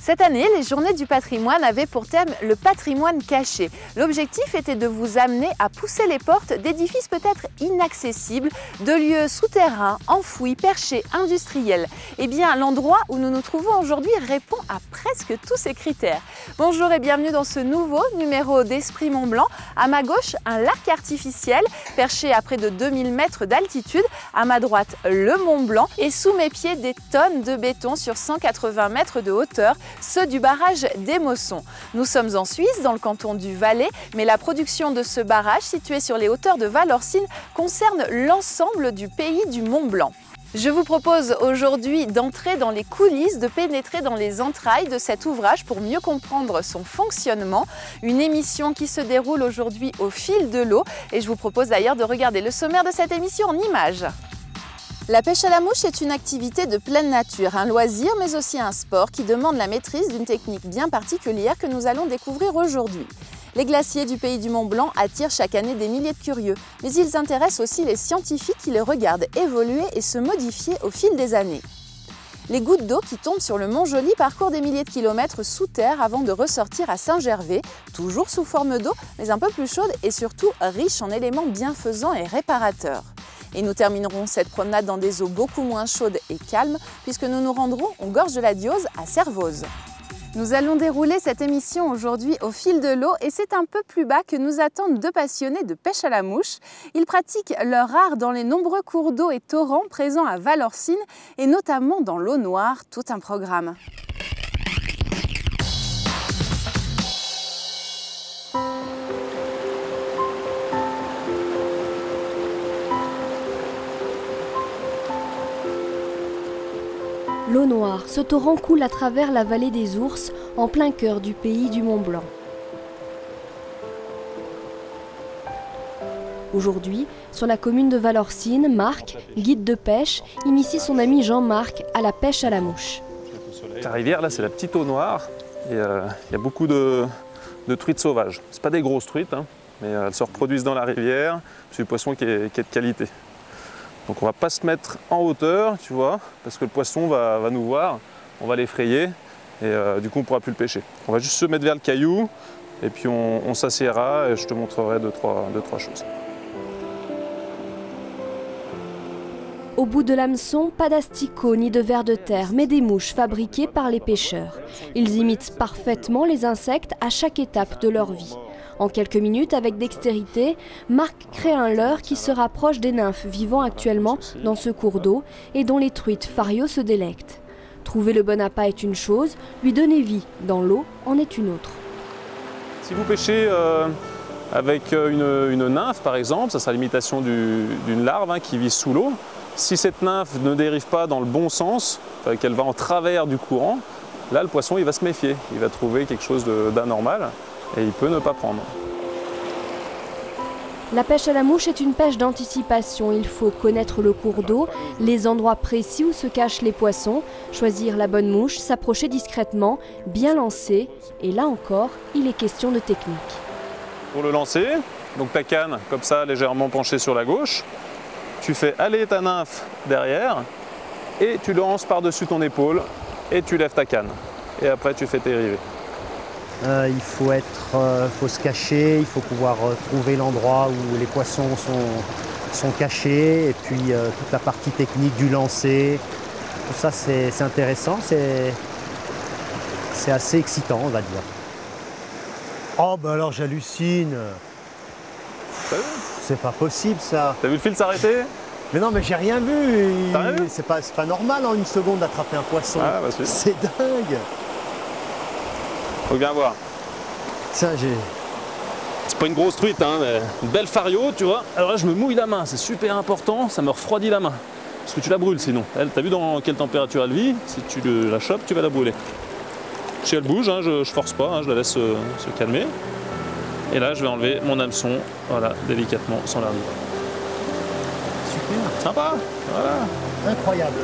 Cette année, les Journées du patrimoine avaient pour thème le patrimoine caché. L'objectif était de vous amener à pousser les portes d'édifices peut-être inaccessibles, de lieux souterrains, enfouis, perchés, industriels. Eh bien, l'endroit où nous nous trouvons aujourd'hui répond à presque tous ces critères. Bonjour et bienvenue dans ce nouveau numéro d'Esprit Mont Blanc. À ma gauche, un lac artificiel perché à près de 2000 mètres d'altitude. À ma droite, le Mont Blanc et sous mes pieds, des tonnes de béton sur 180 mètres de hauteur, ceux du barrage d'Émossons. Nous sommes en Suisse, dans le canton du Valais, mais la production de ce barrage, situé sur les hauteurs de Valorcine, concerne l'ensemble du pays du Mont Blanc. Je vous propose aujourd'hui d'entrer dans les coulisses, de pénétrer dans les entrailles de cet ouvrage pour mieux comprendre son fonctionnement. Une émission qui se déroule aujourd'hui au fil de l'eau et je vous propose d'ailleurs de regarder le sommaire de cette émission en images. La pêche à la mouche est une activité de pleine nature, un loisir mais aussi un sport qui demande la maîtrise d'une technique bien particulière que nous allons découvrir aujourd'hui. Les glaciers du pays du Mont Blanc attirent chaque année des milliers de curieux, mais ils intéressent aussi les scientifiques qui les regardent évoluer et se modifier au fil des années. Les gouttes d'eau qui tombent sur le Mont Joli parcourent des milliers de kilomètres sous terre avant de ressortir à Saint-Gervais, toujours sous forme d'eau, mais un peu plus chaude et surtout riche en éléments bienfaisants et réparateurs. Et nous terminerons cette promenade dans des eaux beaucoup moins chaudes et calmes puisque nous nous rendrons aux gorges de la Diose à Servoz. Nous allons dérouler cette émission aujourd'hui au fil de l'eau et c'est un peu plus bas que nous attendent deux passionnés de pêche à la mouche. Ils pratiquent leur art dans les nombreux cours d'eau et torrents présents à Valorcine et notamment dans l'eau noire, tout un programme. L'eau noire, ce torrent coule à travers la vallée des Ours, en plein cœur du pays du Mont Blanc. Aujourd'hui, sur la commune de Valorcine, Marc, guide de pêche, initie son ami Jean-Marc à la pêche à la mouche. La rivière, là, c'est la petite eau noire. Et il y a beaucoup de truites sauvages. Ce pas des grosses truites, hein, mais elles se reproduisent dans la rivière. C'est du poisson qui est de qualité. Donc on va pas se mettre en hauteur, tu vois, parce que le poisson va nous voir, on va l'effrayer et du coup on ne pourra plus le pêcher. On va juste se mettre vers le caillou et puis on s'assiera et je te montrerai deux, trois choses. Au bout de l'hameçon, pas d'asticots ni de vers de terre, mais des mouches fabriquées par les pêcheurs. Ils imitent parfaitement les insectes à chaque étape de leur vie. En quelques minutes, avec dextérité, Marc crée un leurre qui se rapproche des nymphes vivant actuellement dans ce cours d'eau et dont les truites Fario se délectent. Trouver le bon appât est une chose, lui donner vie dans l'eau en est une autre. Si vous pêchez avec une nymphe par exemple, ça sera l'imitation d'une larve hein, qui vit sous l'eau. Si cette nymphe ne dérive pas dans le bon sens, qu'elle va en travers du courant, là le poisson il va se méfier, il va trouver quelque chose d'anormal. Et il peut ne pas prendre. La pêche à la mouche est une pêche d'anticipation. Il faut connaître le cours d'eau, les endroits précis où se cachent les poissons, choisir la bonne mouche, s'approcher discrètement, bien lancer. Et là encore, il est question de technique. Pour le lancer, donc ta canne comme ça légèrement penchée sur la gauche, tu fais aller ta nymphe derrière et tu lances par-dessus ton épaule et tu lèves ta canne. Et après tu fais tes rivets. Il faut se cacher, il faut pouvoir trouver l'endroit où les poissons sont cachés et puis toute la partie technique du lancer. Tout ça c'est intéressant, c'est assez excitant on va dire. Oh bah alors j'hallucine. C'est pas possible ça. T'as vu le fil s'arrêter? Mais non mais j'ai rien vu. T'as rien vu? C'est pas normal en une seconde d'attraper un poisson. Ah, bah, c'est dingue. Faut bien voir. C'est pas une grosse truite, hein, mais une belle fario, tu vois. Alors là, je me mouille la main, c'est super important, ça me refroidit la main. Parce que tu la brûles sinon. Elle, t'as vu dans quelle température elle vit? Si tu la chopes, tu vas la brûler. Si elle bouge, hein, je force pas, hein, je la laisse se calmer. Et là, je vais enlever mon hameçon, voilà, délicatement, sans la rive. Super. Sympa, voilà. Incroyable.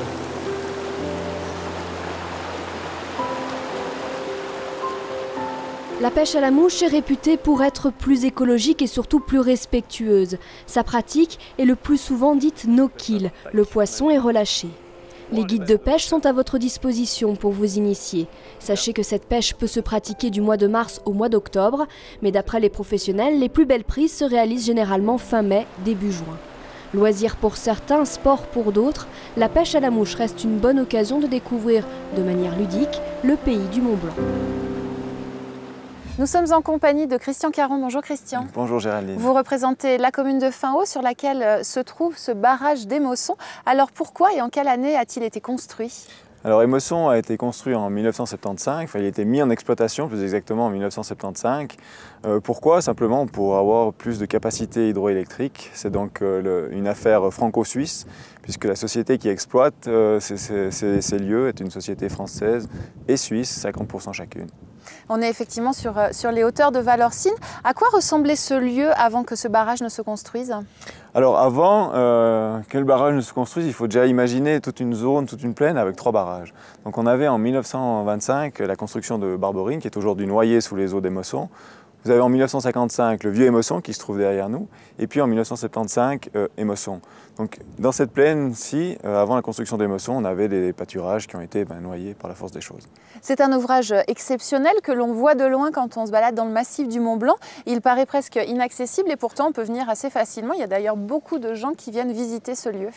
La pêche à la mouche est réputée pour être plus écologique et surtout plus respectueuse. Sa pratique est le plus souvent dite no-kill, le poisson est relâché. Les guides de pêche sont à votre disposition pour vous initier. Sachez que cette pêche peut se pratiquer du mois de mars au mois d'octobre, mais d'après les professionnels, les plus belles prises se réalisent généralement fin mai, début juin. Loisir pour certains, sport pour d'autres, la pêche à la mouche reste une bonne occasion de découvrir, de manière ludique, le pays du Mont-Blanc. Nous sommes en compagnie de Christian Caron. Bonjour Christian. Bonjour Géraldine. Vous représentez la commune de Finhaut sur laquelle se trouve ce barrage d'Émosson. Alors pourquoi et en quelle année a-t-il été construit ? Alors Émosson a été construit en 1975, enfin, il a été mis en exploitation plus exactement en 1975. Pourquoi ? Simplement pour avoir plus de capacité hydroélectrique. C'est donc une affaire franco-suisse, puisque la société qui exploite ces lieux est une société française et suisse, 50% chacune. On est effectivement sur les hauteurs de Valorcine. À quoi ressemblait ce lieu avant que ce barrage ne se construise ? Alors avant que le barrage ne se construise, il faut déjà imaginer toute une zone, toute une plaine avec 3 barrages. Donc on avait en 1925 la construction de Barberine, qui est aujourd'hui noyée sous les eaux d'Émosson. Vous avez en 1955 le vieux Émosson qui se trouve derrière nous, et puis en 1975 Émosson. Donc dans cette plaine-ci, avant la construction d'Émosson, on avait des pâturages qui ont été noyés par la force des choses. C'est un ouvrage exceptionnel que l'on voit de loin quand on se balade dans le massif du Mont-Blanc. Il paraît presque inaccessible et pourtant on peut venir assez facilement. Il y a d'ailleurs beaucoup de gens qui viennent visiter ce lieu.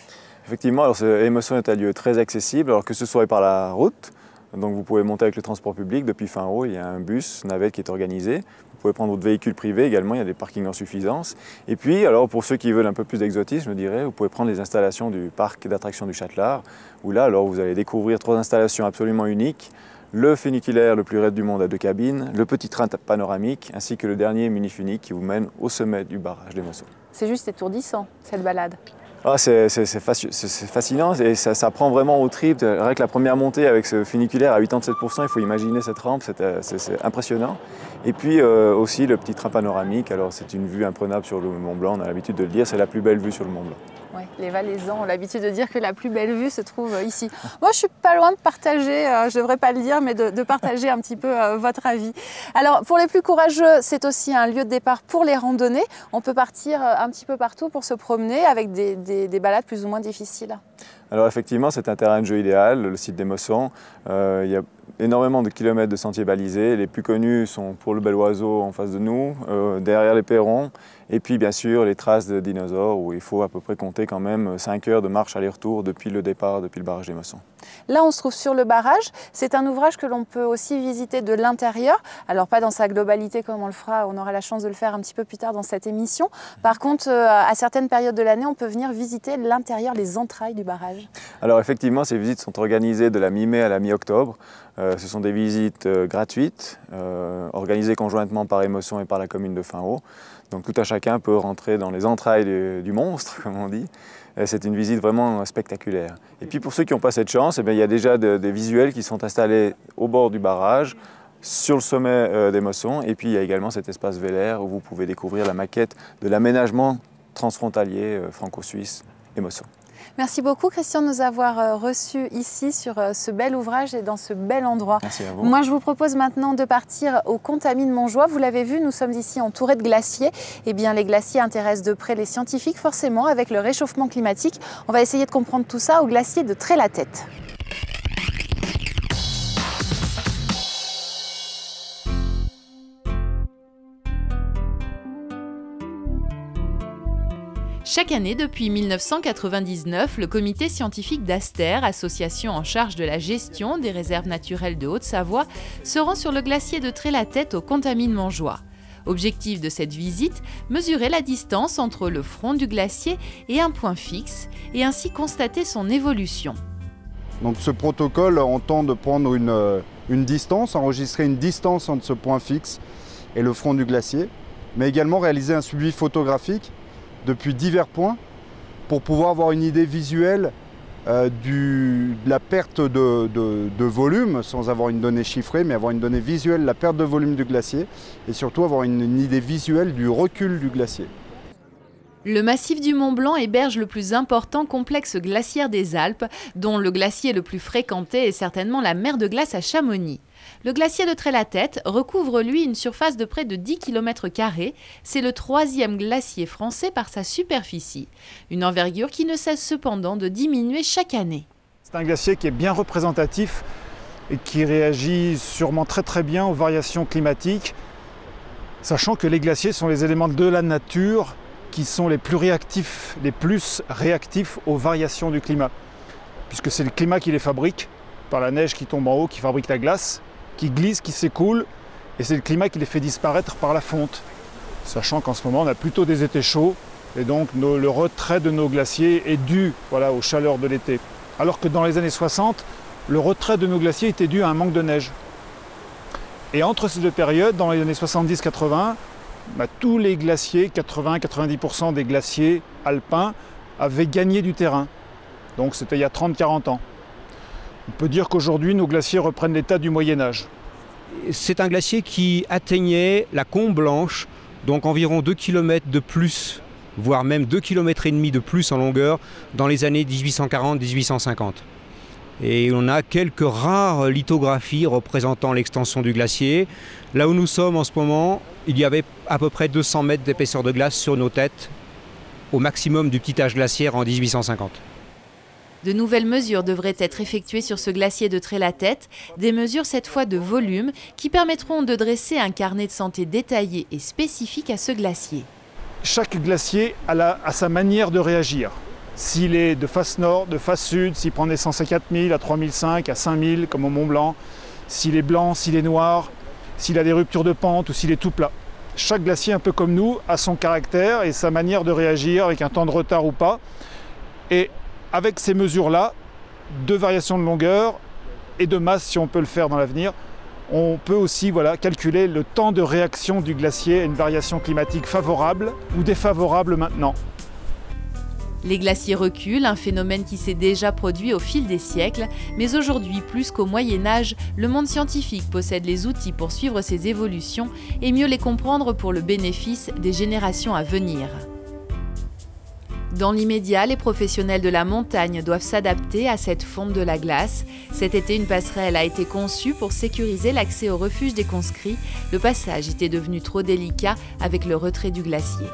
Effectivement, alors Émosson est un lieu très accessible, alors que ce soit par la route. Donc vous pouvez monter avec le transport public depuis Finhaut, il y a un bus navette qui est organisé. Vous pouvez prendre votre véhicule privé également, il y a des parkings en suffisance. Et puis, alors pour ceux qui veulent un peu plus d'exotisme, je dirais, vous pouvez prendre les installations du parc d'attractions du Châtelard, où là, alors, vous allez découvrir 3 installations absolument uniques. Le funiculaire le plus raide du monde à 2 cabines, le petit train panoramique, ainsi que le dernier mini-funic qui vous mène au sommet du barrage d'Émosson. C'est juste étourdissant, cette balade. Ah, c'est fascinant et ça prend vraiment au trip. Rien que la première montée avec ce funiculaire à 87%, il faut imaginer cette rampe, c'est impressionnant. Et puis aussi le petit train panoramique, alors c'est une vue imprenable sur le Mont Blanc, on a l'habitude de le dire, c'est la plus belle vue sur le Mont Blanc. Oui, les Valaisans ont l'habitude de dire que la plus belle vue se trouve ici. Moi, je suis pas loin de partager, je ne devrais pas le dire, mais de partager un petit peu votre avis. Alors, pour les plus courageux, c'est aussi un lieu de départ pour les randonnées. On peut partir un petit peu partout pour se promener avec des balades plus ou moins difficiles. Alors effectivement, c'est un terrain de jeu idéal, le site d'Émosson. Il y a énormément de kilomètres de sentiers balisés. Les plus connus sont pour le Bel Oiseau en face de nous, derrière les perrons. Et puis bien sûr les traces de dinosaures où il faut à peu près compter quand même 5 heures de marche aller-retour depuis le départ, depuis le barrage d'Émosson. Là on se trouve sur le barrage, c'est un ouvrage que l'on peut aussi visiter de l'intérieur, alors pas dans sa globalité comme on le fera, on aura la chance de le faire un petit peu plus tard dans cette émission. Par contre à certaines périodes de l'année on peut venir visiter l'intérieur, les entrailles du barrage. Alors effectivement ces visites sont organisées de la mi-mai à la mi-octobre. Ce sont des visites gratuites, organisées conjointement par Émosson et par la commune de Finhaut. Donc tout à chacun peut rentrer dans les entrailles du monstre, comme on dit. C'est une visite vraiment spectaculaire. Et puis pour ceux qui n'ont pas cette chance, il y a déjà des visuels qui sont installés au bord du barrage, sur le sommet d'Émosson. Et puis il y a également cet espace vélaire où vous pouvez découvrir la maquette de l'aménagement transfrontalier franco-suisse Émosson. Merci beaucoup Christian de nous avoir reçus ici sur ce bel ouvrage et dans ce bel endroit. Merci à vous. Moi je vous propose maintenant de partir au Contamine Montjoie. Vous l'avez vu, nous sommes ici entourés de glaciers. Eh bien les glaciers intéressent de près les scientifiques forcément avec le réchauffement climatique. On va essayer de comprendre tout ça au glacier de Trélatête. Chaque année, depuis 1999, le comité scientifique d'Aster, association en charge de la gestion des réserves naturelles de Haute-Savoie, se rend sur le glacier de Trélatête au Contamine Montjoie. Objectif de cette visite, mesurer la distance entre le front du glacier et un point fixe, et ainsi constater son évolution. Donc ce protocole entend de prendre une distance, enregistrer une distance entre ce point fixe et le front du glacier, mais également réaliser un suivi photographique depuis divers points pour pouvoir avoir une idée visuelle de la perte de volume, sans avoir une donnée chiffrée, mais avoir une donnée visuelle de la perte de volume du glacier et surtout avoir une idée visuelle du recul du glacier. Le massif du Mont-Blanc héberge le plus important complexe glaciaire des Alpes, dont le glacier le plus fréquenté est certainement la mer de glace à Chamonix. Le glacier de Trélatête recouvre, lui, une surface de près de 10 km². C'est le 3e glacier français par sa superficie. Une envergure qui ne cesse cependant de diminuer chaque année. C'est un glacier qui est bien représentatif et qui réagit sûrement très bien aux variations climatiques, sachant que les glaciers sont les éléments de la nature qui sont les plus réactifs aux variations du climat, puisque c'est le climat qui les fabrique, par la neige qui tombe en haut, qui fabrique la glace, qui glisse, qui s'écoule, et c'est le climat qui les fait disparaître par la fonte. Sachant qu'en ce moment, on a plutôt des étés chauds, et donc le retrait de nos glaciers est dû aux chaleurs de l'été. Alors que dans les années 60, le retrait de nos glaciers était dû à un manque de neige. Et entre ces deux périodes, dans les années 70-80, tous les glaciers, 80-90% des glaciers alpins, avaient gagné du terrain. Donc c'était il y a 30-40 ans. On peut dire qu'aujourd'hui, nos glaciers reprennent l'état du Moyen-Âge. C'est un glacier qui atteignait la Combe Blanche, donc environ 2 km de plus, voire même 2,5 km de plus en longueur dans les années 1840-1850. Et on a quelques rares lithographies représentant l'extension du glacier. Là où nous sommes en ce moment, il y avait à peu près 200 mètres d'épaisseur de glace sur nos têtes, au maximum du petit âge glaciaire en 1850. De nouvelles mesures devraient être effectuées sur ce glacier de Trélatête, des mesures cette fois de volume qui permettront de dresser un carnet de santé détaillé et spécifique à ce glacier. Chaque glacier a sa manière de réagir. S'il est de face nord, de face sud, s'il prend naissance à 4000, à 3005, à 5000 comme au Mont Blanc, s'il est blanc, s'il est noir, s'il a des ruptures de pente ou s'il est tout plat. Chaque glacier, un peu comme nous, a son caractère et sa manière de réagir avec un temps de retard ou pas. Et avec ces mesures-là, de variation de longueur et de masse, si on peut le faire dans l'avenir, on peut aussi calculer le temps de réaction du glacier à une variation climatique favorable ou défavorable maintenant. Les glaciers reculent, un phénomène qui s'est déjà produit au fil des siècles, mais aujourd'hui, plus qu'au Moyen-Âge, le monde scientifique possède les outils pour suivre ces évolutions et mieux les comprendre pour le bénéfice des générations à venir. Dans l'immédiat, les professionnels de la montagne doivent s'adapter à cette fonte de la glace. Cet été, une passerelle a été conçue pour sécuriser l'accès au refuge des conscrits. Le passage était devenu trop délicat avec le retrait du glacier.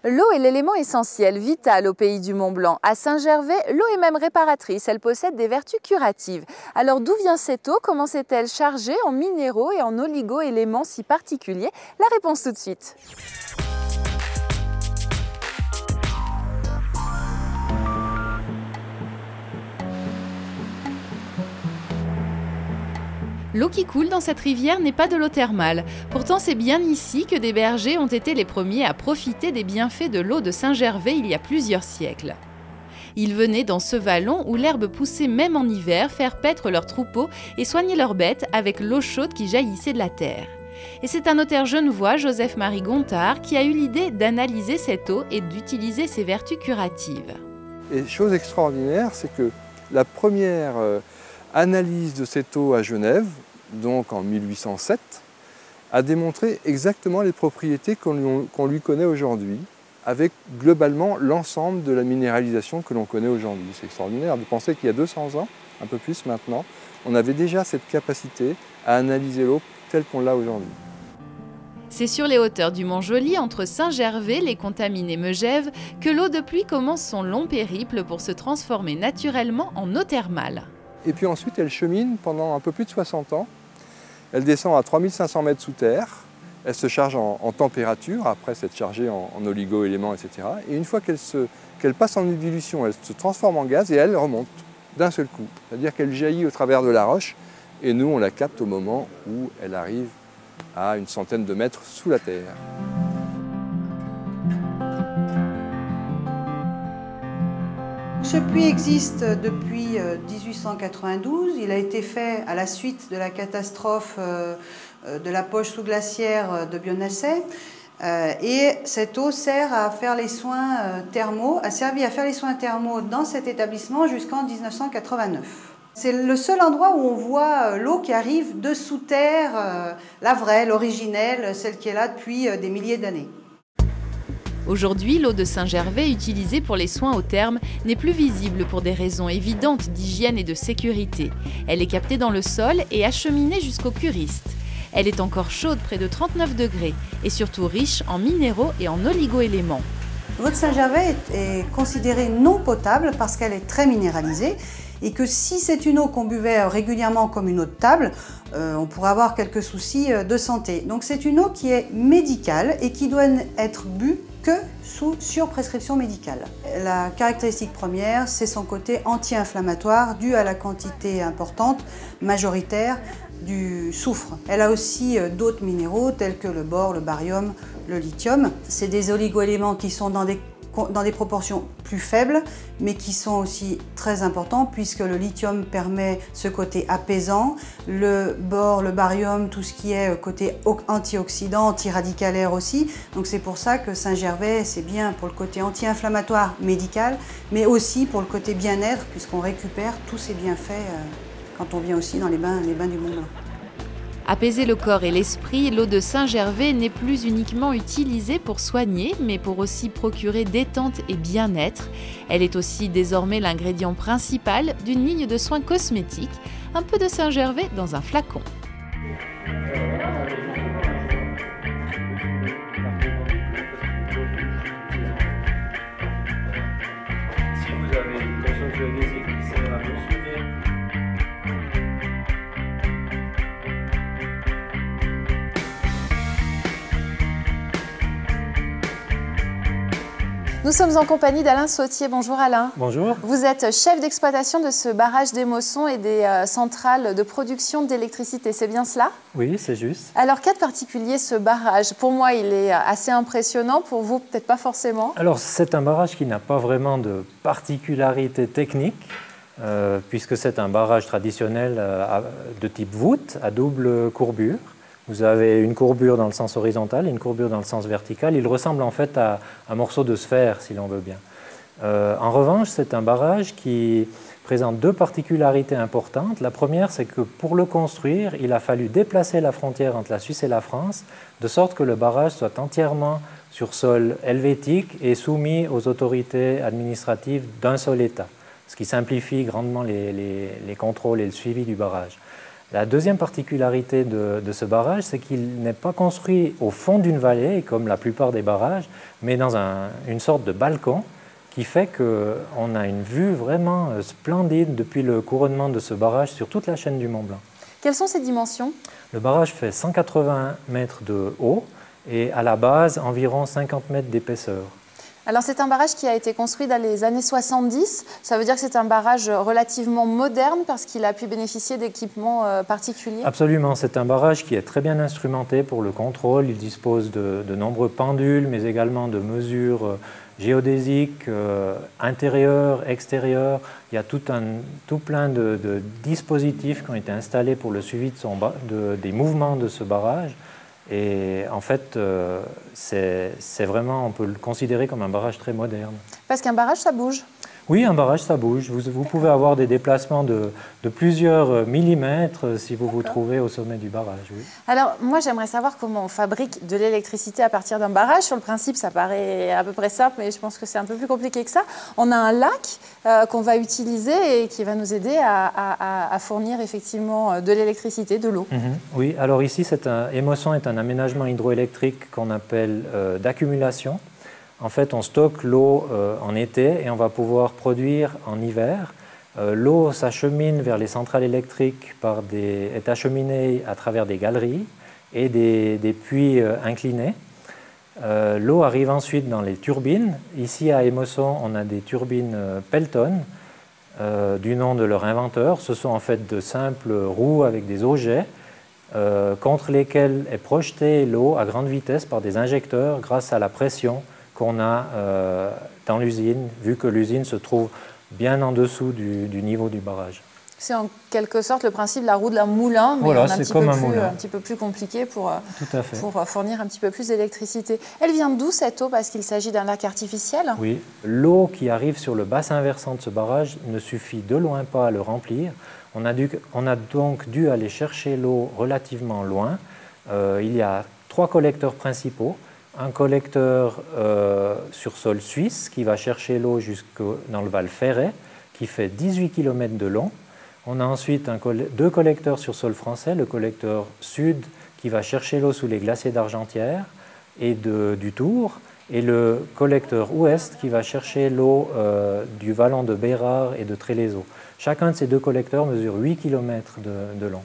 L'eau est l'élément essentiel, vital au pays du Mont Blanc. À Saint-Gervais, l'eau est même réparatrice, elle possède des vertus curatives. Alors d'où vient cette eau? Comment s'est-elle chargée en minéraux et en oligo-éléments si particuliers? La réponse tout de suite. L'eau qui coule dans cette rivière n'est pas de l'eau thermale. Pourtant, c'est bien ici que des bergers ont été les premiers à profiter des bienfaits de l'eau de Saint-Gervais il y a plusieurs siècles. Ils venaient dans ce vallon où l'herbe poussait même en hiver faire paître leurs troupeaux et soigner leurs bêtes avec l'eau chaude qui jaillissait de la terre. Et c'est un notaire genevois, Joseph-Marie Gontard, qui a eu l'idée d'analyser cette eau et d'utiliser ses vertus curatives. Et chose extraordinaire, c'est que la première analyse de cette eau à Genève, donc en 1807, a démontré exactement les propriétés qu'on lui connaît aujourd'hui, avec globalement l'ensemble de la minéralisation que l'on connaît aujourd'hui. C'est extraordinaire de penser qu'il y a 200 ans, un peu plus maintenant, on avait déjà cette capacité à analyser l'eau telle qu'on l'a aujourd'hui. C'est sur les hauteurs du Mont-Joli, entre Saint-Gervais, les Contamines et Megève, que l'eau de pluie commence son long périple pour se transformer naturellement en eau thermale. Et puis ensuite, elle chemine pendant un peu plus de 60 ans. Elle descend à 3500 mètres sous terre. Elle se charge en température, après s'être chargée en oligo-éléments, etc. Et une fois qu'elle passe en ébullition, elle se transforme en gaz et elle remonte d'un seul coup. C'est-à-dire qu'elle jaillit au travers de la roche et nous, on la capte au moment où elle arrive à une centaine de mètres sous la terre. Ce puits existe depuis 1892. Il a été fait à la suite de la catastrophe de la poche sous-glaciaire de Bionnassay. Et cette eau sert à faire les soins thermaux, a servi à faire les soins thermaux dans cet établissement jusqu'en 1989. C'est le seul endroit où on voit l'eau qui arrive de sous terre, la vraie, l'originelle, celle qui est là depuis des milliers d'années. Aujourd'hui, l'eau de Saint-Gervais utilisée pour les soins au terme n'est plus visible pour des raisons évidentes d'hygiène et de sécurité. Elle est captée dans le sol et acheminée jusqu'aux curistes. Elle est encore chaude près de 39 degrés et surtout riche en minéraux et en oligo-éléments. L'eau de Saint-Gervais est considérée non potable parce qu'elle est très minéralisée et que si c'est une eau qu'on buvait régulièrement comme une eau de table, on pourrait avoir quelques soucis de santé. Donc c'est une eau qui est médicale et qui doit être bue que sur prescription médicale. La caractéristique première, c'est son côté anti-inflammatoire dû à la quantité importante, majoritaire, du soufre. Elle a aussi d'autres minéraux tels que le bore, le barium, le lithium. C'est des oligoéléments qui sont dans des proportions plus faibles, mais qui sont aussi très importants puisque le lithium permet ce côté apaisant, le bore, le barium, tout ce qui est côté antioxydant, antiradicalaire aussi. Donc c'est pour ça que Saint-Gervais, c'est bien pour le côté anti-inflammatoire médical, mais aussi pour le côté bien-être puisqu'on récupère tous ces bienfaits quand on vient aussi dans les bains du Mont-Blanc. Apaiser le corps et l'esprit, l'eau de Saint-Gervais n'est plus uniquement utilisée pour soigner, mais pour aussi procurer détente et bien-être. Elle est aussi désormais l'ingrédient principal d'une ligne de soins cosmétiques, un peu de Saint-Gervais dans un flacon. Si vous avez une conscience géodésique qui sert à mesurer. Nous sommes en compagnie d'Alain Sautier. Bonjour Alain. Bonjour. Vous êtes chef d'exploitation de ce barrage d'Émosson et des centrales de production d'électricité, c'est bien cela? Oui, c'est juste. Alors, qu'a de particulier ce barrage? Pour moi, il est assez impressionnant, pour vous, peut-être pas forcément. Alors, c'est un barrage qui n'a pas vraiment de particularité technique, puisque c'est un barrage traditionnel de type voûte à double courbure. Vous avez une courbure dans le sens horizontal et une courbure dans le sens vertical. Il ressemble en fait à un morceau de sphère, si l'on veut bien. En revanche, c'est un barrage qui présente deux particularités importantes. La première, c'est que pour le construire, il a fallu déplacer la frontière entre la Suisse et la France, de sorte que le barrage soit entièrement sur sol helvétique et soumis aux autorités administratives d'un seul État, ce qui simplifie grandement les contrôles et le suivi du barrage. La deuxième particularité de ce barrage, c'est qu'il n'est pas construit au fond d'une vallée, comme la plupart des barrages, mais dans une sorte de balcon qui fait qu'on a une vue vraiment splendide depuis le couronnement de ce barrage sur toute la chaîne du Mont-Blanc. Quelles sont ses dimensions? Le barrage fait 180 mètres de haut et à la base environ 50 mètres d'épaisseur. Alors c'est un barrage qui a été construit dans les années 70. Ça veut dire que c'est un barrage relativement moderne parce qu'il a pu bénéficier d'équipements particuliers? Absolument, c'est un barrage qui est très bien instrumenté pour le contrôle. Il dispose de nombreux pendules, mais également de mesures géodésiques, intérieures, extérieures. Il y a tout plein de dispositifs qui ont été installés pour le suivi des mouvements de ce barrage. Et en fait, c'est vraiment, on peut le considérer comme un barrage très moderne. Parce qu'un barrage, ça bouge? Oui, un barrage, ça bouge. Vous pouvez avoir des déplacements de plusieurs millimètres si vous vous trouvez au sommet du barrage. Oui. Alors, moi, j'aimerais savoir comment on fabrique de l'électricité à partir d'un barrage. Sur le principe, ça paraît à peu près simple, mais je pense que c'est un peu plus compliqué que ça. On a un lac qu'on va utiliser et qui va nous aider à fournir effectivement de l'électricité, de l'eau. Oui, alors ici, Émosson est un aménagement hydroélectrique qu'on appelle d'accumulation. En fait, on stocke l'eau en été et on va pouvoir produire en hiver. L'eau s'achemine vers les centrales électriques, est acheminée à travers des galeries et des puits inclinés. L'eau arrive ensuite dans les turbines. Ici à Émosson, on a des turbines Pelton, du nom de leur inventeur. Ce sont en fait de simples roues avec des aujets contre lesquels est projetée l'eau à grande vitesse par des injecteurs grâce à la pression qu'on a dans l'usine, vu que l'usine se trouve bien en dessous du niveau du barrage. C'est en quelque sorte le principe de la roue d'un moulin, mais voilà, un petit peu plus compliqué pour fournir un petit peu plus d'électricité. Elle vient d'où cette eau? Parce qu'il s'agit d'un lac artificiel? Oui, l'eau qui arrive sur le bassin versant de ce barrage ne suffit de loin pas à le remplir. On a donc dû aller chercher l'eau relativement loin. Il y a 3 collecteurs principaux. Un collecteur sur sol suisse qui va chercher l'eau jusque dans le Val Ferret, qui fait 18 km de long. On a ensuite 2 collecteurs sur sol français, le collecteur sud qui va chercher l'eau sous les glaciers d'Argentière et du Tour, et le collecteur ouest qui va chercher l'eau du vallon de Bérard et de Trélézeau. Chacun de ces deux collecteurs mesure 8 km de long.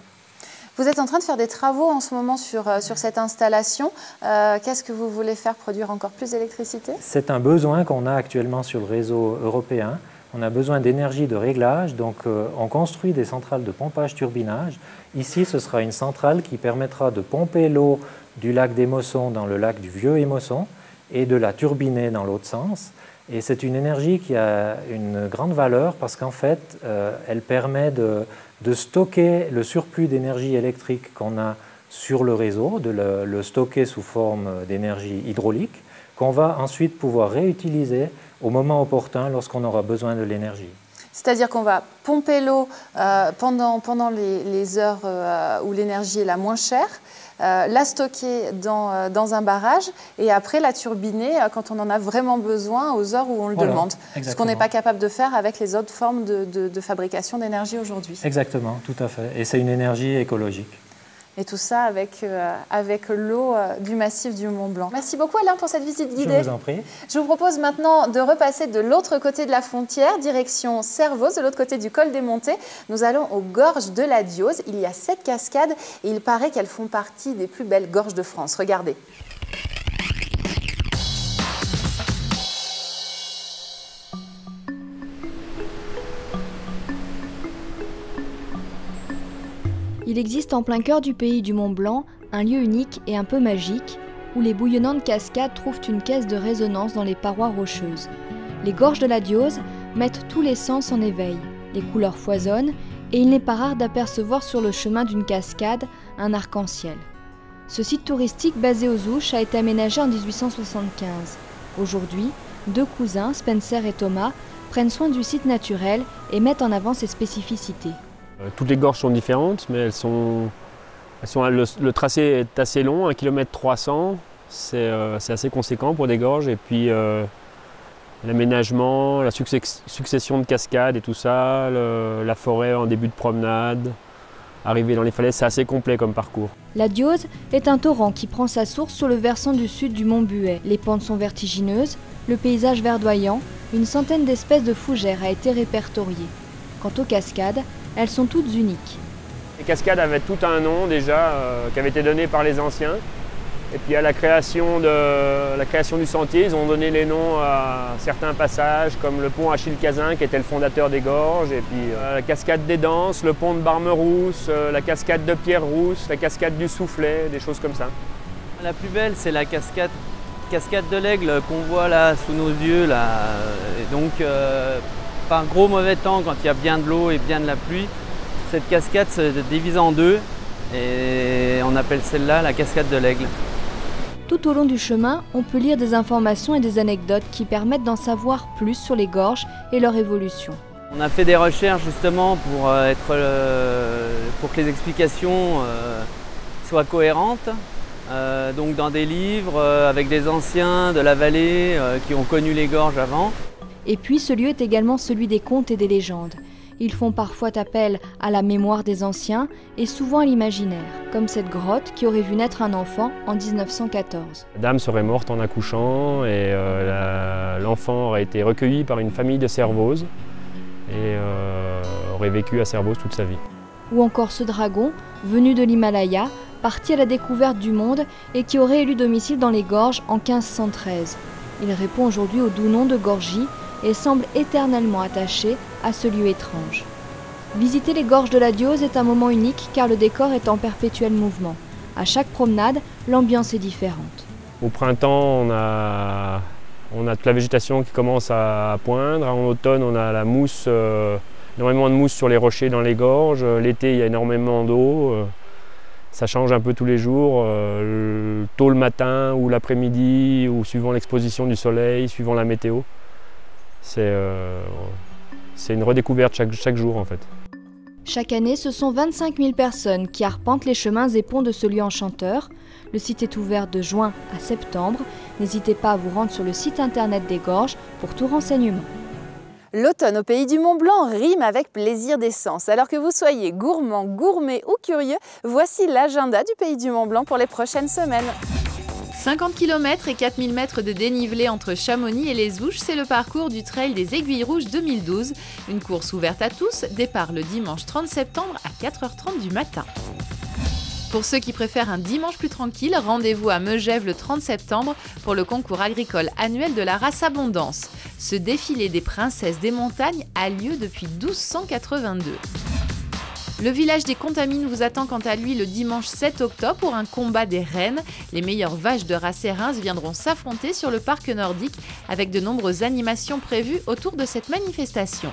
Vous êtes en train de faire des travaux en ce moment sur cette installation. Qu'est-ce que vous voulez faire? Produire encore plus d'électricité? C'est un besoin qu'on a actuellement sur le réseau européen. On a besoin d'énergie de réglage, donc on construit des centrales de pompage-turbinage. Ici, ce sera une centrale qui permettra de pomper l'eau du lac d'Émosson dans le lac du Vieux-Émosson et de la turbiner dans l'autre sens. Et c'est une énergie qui a une grande valeur parce qu'en fait, elle permet de stocker le surplus d'énergie électrique qu'on a sur le réseau, de le stocker sous forme d'énergie hydraulique, qu'on va ensuite pouvoir réutiliser au moment opportun lorsqu'on aura besoin de l'énergie. C'est-à-dire qu'on va pomper l'eau pendant les heures où l'énergie est la moins chère, la stocker dans un barrage et après la turbiner quand on en a vraiment besoin aux heures où on le demande. Exactement. Ce qu'on n'est pas capable de faire avec les autres formes de fabrication d'énergie aujourd'hui. Exactement, tout à fait. Et c'est une énergie écologique. Et tout ça avec l'eau du massif du Mont Blanc. Merci beaucoup Alain pour cette visite guidée. Je vous en prie. Je vous propose maintenant de repasser de l'autre côté de la frontière, direction Servoz, de l'autre côté du col des Montées. Nous allons aux gorges de la Diose. Il y a 7 cascades et il paraît qu'elles font partie des plus belles gorges de France. Regardez. Il existe en plein cœur du pays du Mont Blanc un lieu unique et un peu magique où les bouillonnantes cascades trouvent une caisse de résonance dans les parois rocheuses. Les gorges de la Diose mettent tous les sens en éveil, les couleurs foisonnent et il n'est pas rare d'apercevoir sur le chemin d'une cascade un arc-en-ciel. Ce site touristique basé aux Ouches a été aménagé en 1875. Aujourd'hui, 2 cousins, Spencer et Thomas, prennent soin du site naturel et mettent en avant ses spécificités. Toutes les gorges sont différentes, mais le tracé est assez long, 1,3 km, c'est assez conséquent pour des gorges. Et puis l'aménagement, la succession de cascades et tout ça, la forêt en début de promenade, arriver dans les falaises, c'est assez complet comme parcours. La Diose est un torrent qui prend sa source sur le versant du sud du mont Buet. Les pentes sont vertigineuses, le paysage verdoyant, une centaine d'espèces de fougères a été répertoriée. Quant aux cascades, elles sont toutes uniques. Les cascades avaient tout un nom déjà, qui avait été donné par les anciens. Et puis à la création du sentier, ils ont donné les noms à certains passages, comme le pont Achille Cazin, qui était le fondateur des gorges, et puis la cascade des Danses, le pont de Barmerousse, la cascade de Pierre-Rousse, la cascade du Soufflet, des choses comme ça. La plus belle, c'est la cascade de l'Aigle qu'on voit là sous nos yeux. Là. Et donc, par gros mauvais temps, quand il y a bien de l'eau et bien de la pluie, cette cascade se divise en deux et on appelle celle-là la cascade de l'Aigle. Tout au long du chemin, on peut lire des informations et des anecdotes qui permettent d'en savoir plus sur les gorges et leur évolution. On a fait des recherches justement pour que les explications soient cohérentes. Donc dans des livres avec des anciens de la vallée qui ont connu les gorges avant. Et puis ce lieu est également celui des contes et des légendes. Ils font parfois appel à la mémoire des anciens et souvent à l'imaginaire, comme cette grotte qui aurait vu naître un enfant en 1914. La dame serait morte en accouchant et l'enfant aurait été recueilli par une famille de Servoz et aurait vécu à Servoz toute sa vie. Ou encore ce dragon, venu de l'Himalaya, parti à la découverte du monde et qui aurait élu domicile dans les gorges en 1513. Il répond aujourd'hui au doux nom de Gorgie et semble éternellement attaché à ce lieu étrange. Visiter les gorges de la Diose est un moment unique car le décor est en perpétuel mouvement. À chaque promenade, l'ambiance est différente. Au printemps, on a toute la végétation qui commence à poindre. En automne, on a la mousse, énormément de mousse sur les rochers dans les gorges. L'été, il y a énormément d'eau. Ça change un peu tous les jours, tôt le matin ou l'après-midi, ou suivant l'exposition du soleil, suivant la météo. C'est une redécouverte chaque jour en fait. Chaque année, ce sont 25 000 personnes qui arpentent les chemins et ponts de ce lieu enchanteur. Le site est ouvert de juin à septembre. N'hésitez pas à vous rendre sur le site internet des gorges pour tout renseignement. L'automne au pays du Mont Blanc rime avec plaisir des sens. Alors que vous soyez gourmand, gourmet ou curieux, voici l'agenda du pays du Mont Blanc pour les prochaines semaines. 50 km et 4000 mètres de dénivelé entre Chamonix et les Ouches, c'est le parcours du Trail des Aiguilles Rouges 2012. Une course ouverte à tous, départ le dimanche 30 septembre à 4h30 du matin. Pour ceux qui préfèrent un dimanche plus tranquille, rendez-vous à Megève le 30 septembre pour le concours agricole annuel de la race Abondance. Ce défilé des princesses des montagnes a lieu depuis 1282. Le village des Contamines vous attend quant à lui le dimanche 7 octobre pour un combat des reines. Les meilleures vaches de race et Reims viendront s'affronter sur le parc nordique avec de nombreuses animations prévues autour de cette manifestation.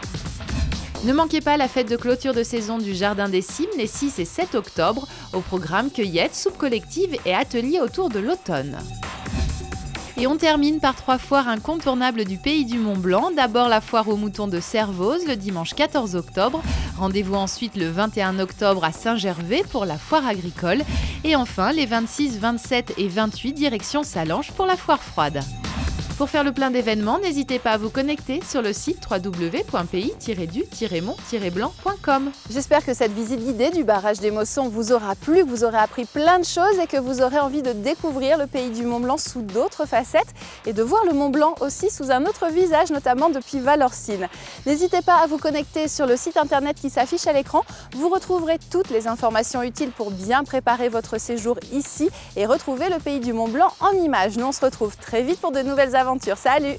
Ne manquez pas la fête de clôture de saison du Jardin des Cimes les 6 et 7 octobre. Au programme cueillettes, soupe collective et ateliers autour de l'automne. Et on termine par 3 foires incontournables du pays du Mont-Blanc. D'abord la foire aux moutons de Servoz le dimanche 14 octobre. Rendez-vous ensuite le 21 octobre à Saint-Gervais pour la foire agricole. Et enfin les 26, 27 et 28 direction Salanches pour la foire froide. Pour faire le plein d'événements, n'hésitez pas à vous connecter sur le site www.pays-du-mont-blanc.com. J'espère que cette visite guidée du barrage des Mossons vous aura plu, que vous aurez appris plein de choses et que vous aurez envie de découvrir le pays du Mont-Blanc sous d'autres facettes et de voir le Mont-Blanc aussi sous un autre visage, notamment depuis Valorcine. N'hésitez pas à vous connecter sur le site internet qui s'affiche à l'écran. Vous retrouverez toutes les informations utiles pour bien préparer votre séjour ici et retrouver le pays du Mont-Blanc en images. Nous on se retrouve très vite pour de nouvelles aventures. Salut!